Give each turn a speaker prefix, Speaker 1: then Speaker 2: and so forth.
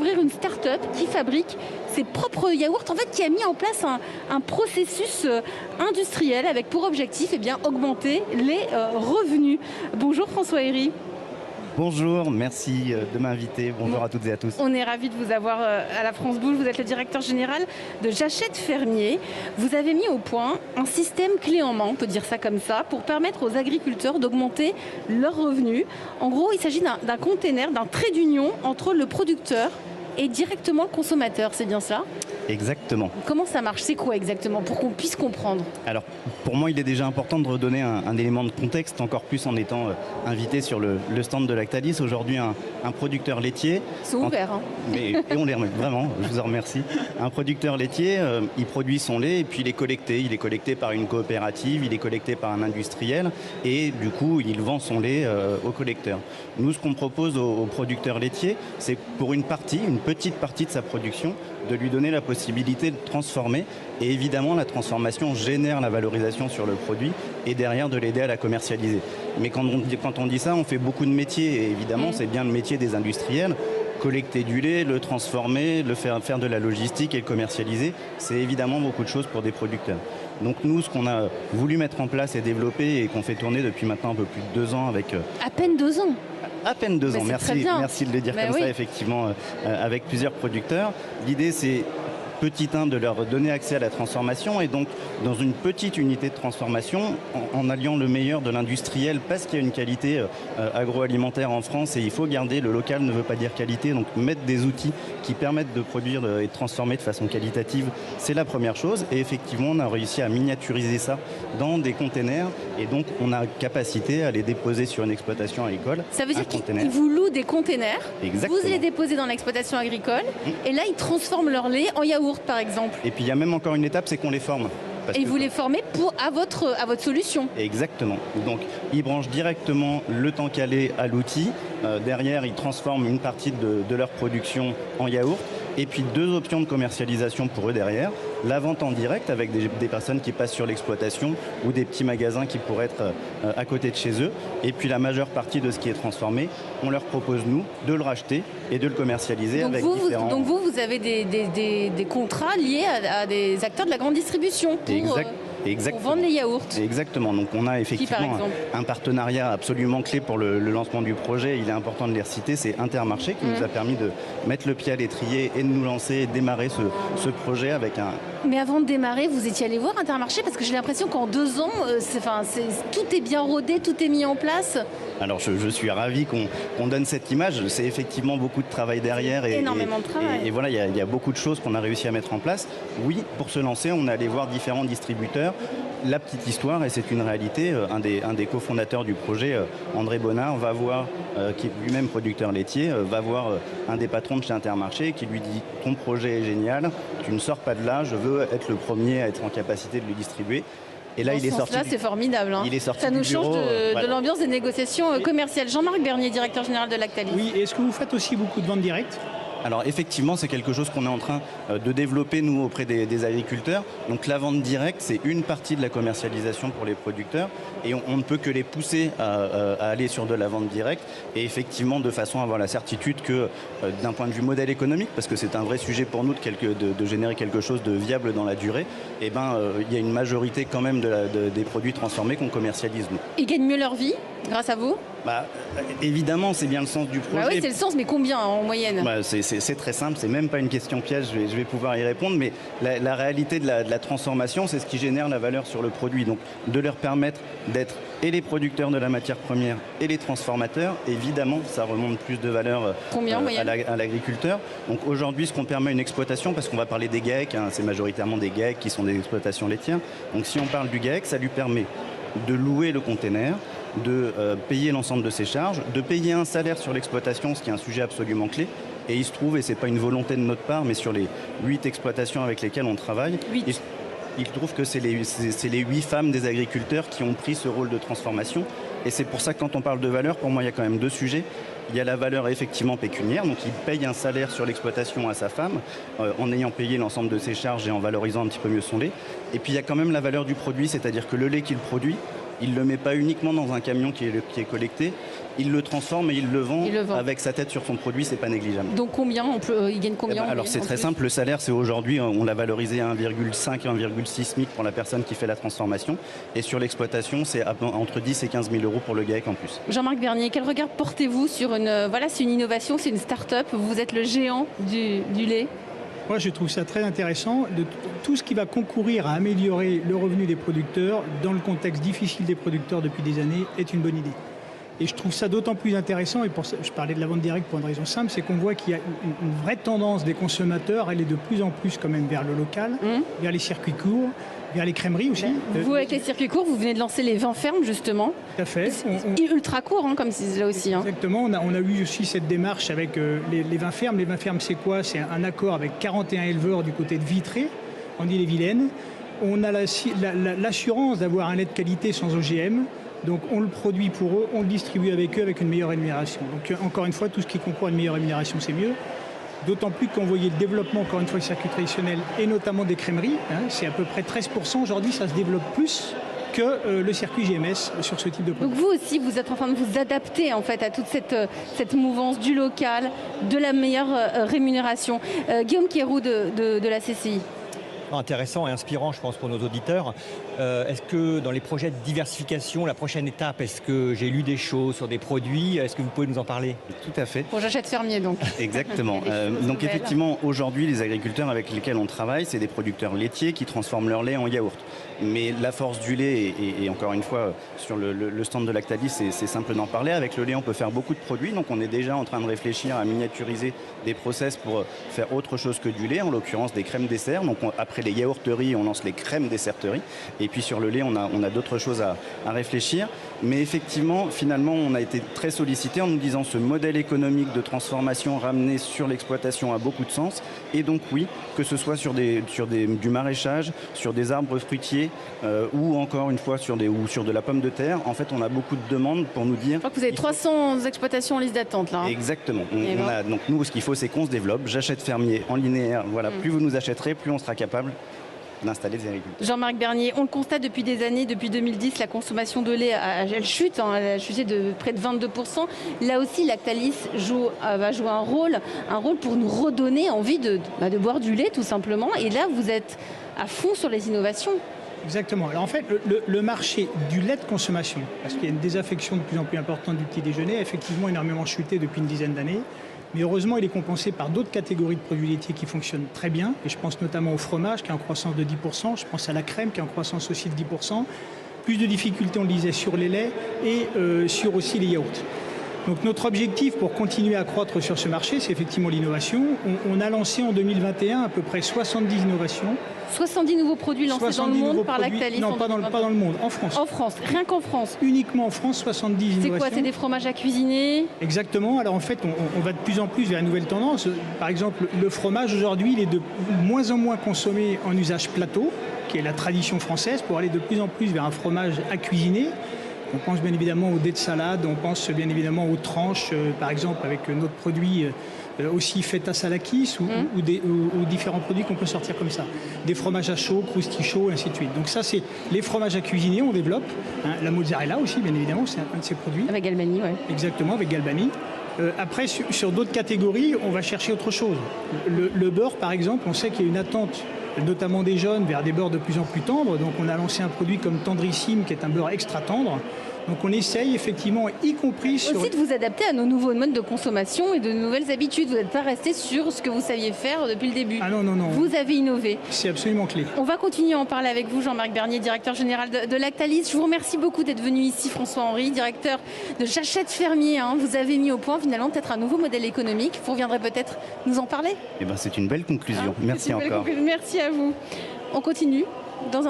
Speaker 1: découvrir une start-up qui fabrique ses propres yaourts, en fait qui a mis en place un processus industriel avec pour objectif augmenter les revenus. Bonjour François Héry.
Speaker 2: Bonjour, merci de m'inviter. Bonjour à toutes et à tous.
Speaker 1: On est ravis de vous avoir à la France Boule. Vous êtes le directeur général de Jachette Fermier. Vous avez mis au point un système clé en main, on peut dire ça comme ça, pour permettre aux agriculteurs d'augmenter leurs revenus. En gros, il s'agit d'un container, d'un trait d'union entre le producteur et directement le consommateur, c'est bien cela ?
Speaker 2: Exactement.
Speaker 1: Comment ça marche ? C'est quoi exactement pour qu'on puisse comprendre ?
Speaker 2: Alors, pour moi, il est déjà important de redonner un élément de contexte, encore plus en étant invité sur le stand de Lactalis. Aujourd'hui, un producteur laitier...
Speaker 1: Ils sont ouverts.
Speaker 2: Et on les remet, vraiment, je vous en remercie. Un producteur laitier, il produit son lait et puis il est collecté. Il est collecté par une coopérative, il est collecté par un industriel et du coup, il vend son lait au collecteur. Nous, ce qu'on propose aux producteurs laitiers, c'est pour une petite partie de sa production, de lui donner la possibilité de transformer. Et évidemment, la transformation génère la valorisation sur le produit et derrière de l'aider à la commercialiser. Mais quand on dit ça, on fait beaucoup de métiers. Et évidemment, c'est bien le métier des industriels. Collecter du lait, le transformer, faire de la logistique et le commercialiser, c'est évidemment beaucoup de choses pour des producteurs. Donc nous, ce qu'on a voulu mettre en place et développer et qu'on fait tourner depuis maintenant un peu plus de 2 ans avec...
Speaker 1: À peine 2 ans.
Speaker 2: À peine 2 ans, merci de le dire comme
Speaker 1: oui.
Speaker 2: ça, effectivement, avec plusieurs producteurs. L'idée, c'est petit 1 de leur donner accès à la transformation et donc dans une petite unité de transformation en alliant le meilleur de l'industriel parce qu'il y a une qualité agroalimentaire en France et il faut garder, le local ne veut pas dire qualité, donc mettre des outils qui permettent de produire et de transformer de façon qualitative, c'est la première chose et effectivement on a réussi à miniaturiser ça dans des containers et donc on a capacité à les déposer sur une exploitation agricole.
Speaker 1: Ça veut dire qu'ils vous louent des containers,
Speaker 2: Exactement.
Speaker 1: Vous les déposez dans l'exploitation agricole et là ils transforment leur lait en yaourt par exemple.
Speaker 2: Et puis il y a même encore une étape, c'est qu'on les forme.
Speaker 1: Et vous les formez à votre solution.
Speaker 2: Exactement. Donc, ils branchent directement le Tankhalé à l'outil. Derrière, ils transforment une partie de leur production en yaourt. Et puis, 2 options de commercialisation pour eux derrière. La vente en direct avec des personnes qui passent sur l'exploitation ou des petits magasins qui pourraient être à côté de chez eux. Et puis, la majeure partie de ce qui est transformé, on leur propose, nous, de le racheter et de le commercialiser
Speaker 1: donc
Speaker 2: avec différents...
Speaker 1: Donc vous avez des contrats liés à des acteurs de la grande distribution pour vendre les yaourts.
Speaker 2: Exactement. Donc on a effectivement un partenariat absolument clé pour le lancement du projet. Il est important de les reciter. C'est Intermarché qui nous a permis de mettre le pied à l'étrier et de nous lancer et démarrer ce projet avec un...
Speaker 1: Mais avant de démarrer, vous étiez allé voir Intermarché parce que j'ai l'impression qu'en 2 ans, tout est bien rodé, tout est mis en place.
Speaker 2: Alors je suis ravi qu'on donne cette image. C'est effectivement beaucoup de travail derrière.
Speaker 1: Énormément de travail.
Speaker 2: Et voilà, il y a beaucoup de choses qu'on a réussi à mettre en place. Oui, pour se lancer, on est allé voir différents distributeurs. La petite histoire, et c'est une réalité, un des cofondateurs du projet, André Bonnard, va voir, qui est lui-même producteur laitier, va voir un des patrons de chez Intermarché qui lui dit « Ton projet est génial, tu ne sors pas de là, je veux être le premier à être en capacité de le distribuer ». Et là, il est sorti.
Speaker 1: Là, c'est formidable.
Speaker 2: Il est sorti
Speaker 1: ça nous change de l'ambiance des négociations commerciales. Jean-Marc Bernier, directeur général de Lactalis.
Speaker 3: Oui, est-ce que vous faites aussi beaucoup de ventes directes ?
Speaker 2: Alors effectivement, c'est quelque chose qu'on est en train de développer, nous, auprès des agriculteurs. Donc la vente directe, c'est une partie de la commercialisation pour les producteurs et on ne peut que les pousser à aller sur de la vente directe et effectivement de façon à avoir la certitude que d'un point de vue modèle économique, parce que c'est un vrai sujet pour nous de générer quelque chose de viable dans la durée, il y a une majorité quand même des produits transformés qu'on commercialise, nous.
Speaker 1: Ils gagnent mieux leur vie grâce à vous ?
Speaker 2: Évidemment, c'est bien le sens du projet.
Speaker 1: Oui, c'est le sens, mais combien en moyenne ?
Speaker 2: C'est très simple, c'est même pas une question piège, je vais pouvoir y répondre, mais la réalité de la transformation, c'est ce qui génère la valeur sur le produit. Donc, de leur permettre d'être et les producteurs de la matière première et les transformateurs, évidemment, ça remonte plus de valeur à l'agriculteur. Donc aujourd'hui, ce qu'on permet à une exploitation, parce qu'on va parler des GAEC, c'est majoritairement des GAEC qui sont des exploitations laitières. Donc si on parle du GAEC, ça lui permet de louer le container, de payer l'ensemble de ses charges, de payer un salaire sur l'exploitation, ce qui est un sujet absolument clé. Et il se trouve, et ce n'est pas une volonté de notre part, mais sur les 8 exploitations avec lesquelles on travaille, il trouve que c'est les 8 femmes des agriculteurs qui ont pris ce rôle de transformation. Et c'est pour ça que quand on parle de valeur, pour moi, il y a quand même 2 sujets. Il y a la valeur effectivement pécuniaire, donc il paye un salaire sur l'exploitation à sa femme, en ayant payé l'ensemble de ses charges et en valorisant un petit peu mieux son lait. Et puis il y a quand même la valeur du produit, c'est-à-dire que le lait qu'il produit, il ne le met pas uniquement dans un camion qui est collecté, il le transforme et il le vend avec sa tête sur son produit, c'est pas négligeable.
Speaker 1: Donc combien il gagne combien?
Speaker 2: Alors c'est très simple, le salaire c'est aujourd'hui, on l'a valorisé à 1,5 et 1,6 SMIC pour la personne qui fait la transformation, et sur l'exploitation c'est entre 10 et 15 000 euros pour le GAEC en plus.
Speaker 1: Jean-Marc Bernier, quel regard portez-vous sur c'est une innovation, c'est une start-up, vous êtes le géant du lait?
Speaker 3: Moi, je trouve ça très intéressant. Tout ce qui va concourir à améliorer le revenu des producteurs dans le contexte difficile des producteurs depuis des années est une bonne idée. Et je trouve ça d'autant plus intéressant, et pour ça, je parlais de la vente directe pour une raison simple, c'est qu'on voit qu'il y a une vraie tendance des consommateurs à aller de plus en plus quand même vers le local, vers les circuits courts, vers les crèmeries aussi.
Speaker 1: Vous, avec les circuits courts, vous venez de lancer les vins fermes, justement.
Speaker 3: Tout à fait.
Speaker 1: Ultra court, comme c'est là aussi.
Speaker 3: Exactement. On a eu aussi cette démarche avec les vins fermes. Les vins fermes, c'est quoi? C'est un accord avec 41 éleveurs du côté de Vitré, en Ille-et-Vilaine. On a l'assurance d'avoir un lait de qualité sans OGM. Donc on le produit pour eux, on le distribue avec eux avec une meilleure rémunération. Donc encore une fois, tout ce qui concourt à une meilleure rémunération, c'est mieux. D'autant plus qu'on voyait le développement, encore une fois, des circuits traditionnels et notamment des crèmeries. C'est à peu près 13%. Aujourd'hui, ça se développe plus que le circuit GMS sur ce type de produit.
Speaker 1: Donc vous aussi, vous êtes en train de vous adapter en fait à toute cette mouvance du local, de la meilleure rémunération. Guillaume Quéroux de la CCI.
Speaker 4: Intéressant et inspirant, je pense, pour nos auditeurs. Est-ce que dans les projets de diversification, la prochaine étape, est-ce que j'ai lu des choses sur des produits? Est-ce que vous pouvez nous en parler?
Speaker 2: Tout à fait.
Speaker 1: Pour J'achète fermier, donc.
Speaker 2: Exactement. Donc effectivement, aujourd'hui, les agriculteurs avec lesquels on travaille, c'est des producteurs laitiers qui transforment leur lait en yaourt. Mais la force du lait, et encore une fois, sur le stand de Lactalis, c'est simple d'en parler. Avec le lait, on peut faire beaucoup de produits. Donc on est déjà en train de réfléchir à miniaturiser des process pour faire autre chose que du lait, en l'occurrence des crèmes desserts. Donc après les yaourteries, on lance les crèmes desserteries. Et puis sur le lait, on a d'autres choses à réfléchir. Mais effectivement, finalement, on a été très sollicité en nous disant ce modèle économique de transformation ramené sur l'exploitation a beaucoup de sens. Et donc oui, que ce soit sur du maraîchage, sur des arbres fruitiers ou encore une fois sur de la pomme de terre, en fait, on a beaucoup de demandes pour nous dire...
Speaker 1: Je crois que vous avez 300 exploitations en liste d'attente là.
Speaker 2: Exactement. Donc nous, ce qu'il faut, c'est qu'on se développe. J'achète fermier en linéaire. Voilà, plus vous nous achèterez, plus on sera capable d'installer des agriculteurs.
Speaker 1: Jean-Marc Bernier, on le constate depuis des années, depuis 2010, la consommation de lait, elle chute, elle a chuté de près de 22%. Là aussi, Lactalis va jouer un rôle pour nous redonner envie de boire du lait, tout simplement. Et là, vous êtes à fond sur les innovations.
Speaker 3: Exactement. Alors en fait, le marché du lait de consommation, parce qu'il y a une désaffection de plus en plus importante du petit déjeuner, a effectivement énormément chuté depuis une dizaine d'années. Mais heureusement, il est compensé par d'autres catégories de produits laitiers qui fonctionnent très bien. Et je pense notamment au fromage qui est en croissance de 10%. Je pense à la crème qui est en croissance aussi de 10%. Plus de difficultés, on le disait, sur les laits et sur aussi les yaourts. Donc notre objectif pour continuer à croître sur ce marché, c'est effectivement l'innovation. On a lancé en 2021 à peu près 70 innovations.
Speaker 1: 70 nouveaux produits lancés dans le monde par Lactalis?
Speaker 3: Non, pas dans le monde, en France.
Speaker 1: En France, rien qu'en France?
Speaker 3: Uniquement en France, 70 innovations.
Speaker 1: C'est quoi? C'est des fromages à cuisiner?
Speaker 3: Exactement. Alors en fait, on va de plus en plus vers une nouvelle tendance. Par exemple, le fromage aujourd'hui, il est de moins en moins consommé en usage plateau, qui est la tradition française, pour aller de plus en plus vers un fromage à cuisiner. On pense bien évidemment aux dés de salade, on pense bien évidemment aux tranches, par exemple avec notre produit aussi feta salakis ou différents produits qu'on peut sortir comme ça. Des fromages à chaud, crousti chaud, et ainsi de suite. Donc ça, c'est les fromages à cuisiner, on développe. La mozzarella aussi, bien évidemment, c'est un de ces produits.
Speaker 1: Avec Galbani, oui.
Speaker 3: Exactement, avec Galbani. Après, sur d'autres catégories, on va chercher autre chose. Le beurre, par exemple, on sait qu'il y a une attente notamment des jeunes, vers des beurres de plus en plus tendres. Donc on a lancé un produit comme Tendrissime, qui est un beurre extra tendre. Donc on essaye effectivement, y compris sur...
Speaker 1: Aussi de vous adapter à nos nouveaux modes de consommation et de nouvelles habitudes. Vous n'êtes pas resté sur ce que vous saviez faire depuis le début.
Speaker 3: Ah non, non, non.
Speaker 1: Vous avez innové.
Speaker 3: C'est absolument clé.
Speaker 1: On va continuer à en parler avec vous, Jean-Marc Bernier, directeur général de Lactalis. Je vous remercie beaucoup d'être venu ici, François-Henri, directeur de J'achète fermier. Vous avez mis au point finalement peut-être un nouveau modèle économique. Vous reviendrez peut-être nous en parler?
Speaker 2: Eh ben, c'est une belle conclusion. Merci encore.
Speaker 1: Merci à vous. On continue dans un